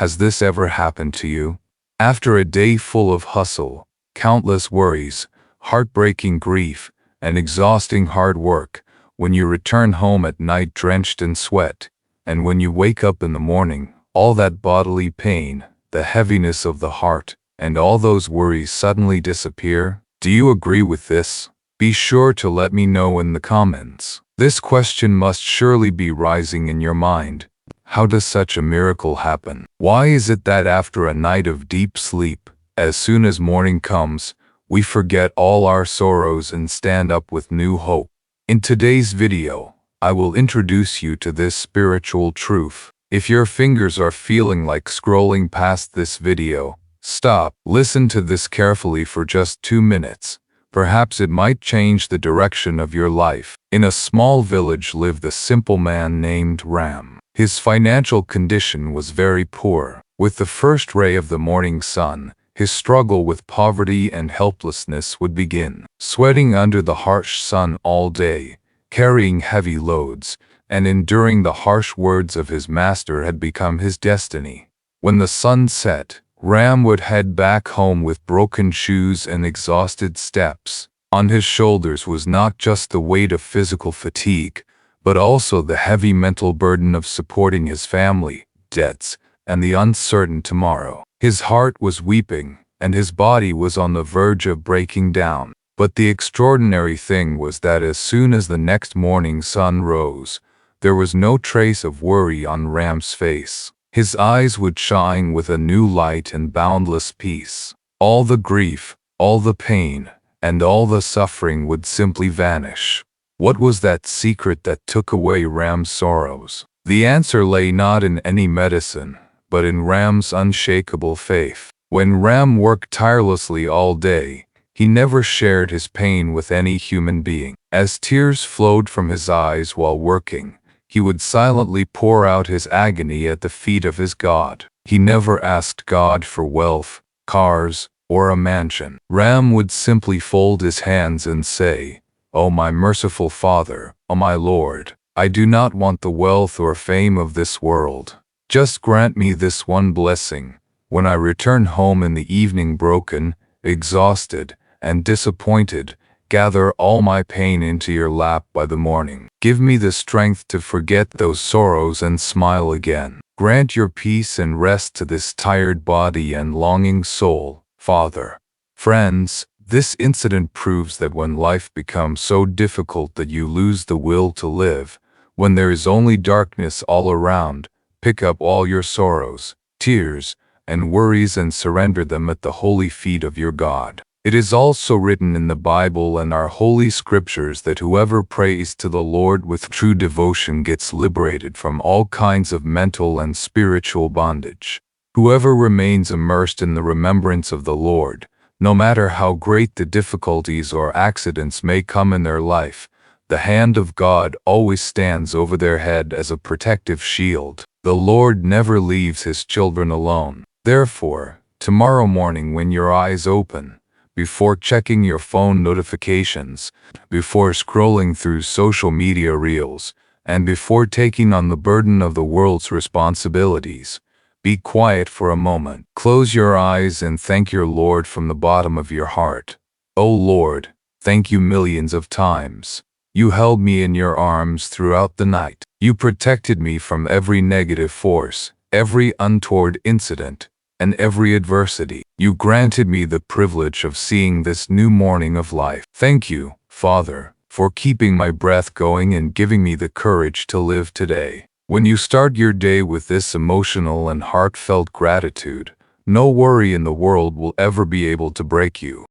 Has this ever happened to you? After a day full of hustle, countless worries, heartbreaking grief, and exhausting hard work, when you return home at night drenched in sweat, and when you wake up in the morning, all that bodily pain, the heaviness of the heart, and all those worries suddenly disappear? Do you agree with this? Be sure to let me know in the comments. This question must surely be rising in your mind. How does such a miracle happen? Why is it that after a night of deep sleep, as soon as morning comes, we forget all our sorrows and stand up with new hope? In today's video, I will introduce you to this spiritual truth. If your fingers are feeling like scrolling past this video, stop. Listen to this carefully for just 2 minutes. Perhaps it might change the direction of your life. In a small village lived a simple man named Ram. His financial condition was very poor. With the first ray of the morning sun, his struggle with poverty and helplessness would begin. Sweating under the harsh sun all day, carrying heavy loads, and enduring the harsh words of his master had become his destiny. When the sun set, Ram would head back home with broken shoes and exhausted steps. On his shoulders was not just the weight of physical fatigue, but also the heavy mental burden of supporting his family, debts, and the uncertain tomorrow. His heart was weeping, and his body was on the verge of breaking down. But the extraordinary thing was that as soon as the next morning sun rose, there was no trace of worry on Ram's face. His eyes would shine with a new light and boundless peace. All the grief, all the pain, and all the suffering would simply vanish. What was that secret that took away Ram's sorrows? The answer lay not in any medicine, but in Ram's unshakable faith. When Ram worked tirelessly all day, he never shared his pain with any human being. As tears flowed from his eyes while working, he would silently pour out his agony at the feet of his God. He never asked God for wealth, cars, or a mansion. Ram would simply fold his hands and say, "O my merciful Father, O my Lord, I do not want the wealth or fame of this world. Just grant me this one blessing. When I return home in the evening broken, exhausted, and disappointed, gather all my pain into your lap by the morning. Give me the strength to forget those sorrows and smile again. Grant your peace and rest to this tired body and longing soul, Father." Friends, this incident proves that when life becomes so difficult that you lose the will to live, when there is only darkness all around, pick up all your sorrows, tears, and worries and surrender them at the holy feet of your God. It is also written in the Bible and our holy scriptures that whoever prays to the Lord with true devotion gets liberated from all kinds of mental and spiritual bondage. Whoever remains immersed in the remembrance of the Lord, no matter how great the difficulties or accidents may come in their life, the hand of God always stands over their head as a protective shield. The Lord never leaves his children alone. Therefore, tomorrow morning when your eyes open, before checking your phone notifications, before scrolling through social media reels, and before taking on the burden of the world's responsibilities, be quiet for a moment. Close your eyes and thank your Lord from the bottom of your heart. O Lord, thank you millions of times. You held me in your arms throughout the night. You protected me from every negative force, every untoward incident, and every adversity. You granted me the privilege of seeing this new morning of life. Thank you, Father, for keeping my breath going and giving me the courage to live today. When you start your day with this emotional and heartfelt gratitude, no worry in the world will ever be able to break you.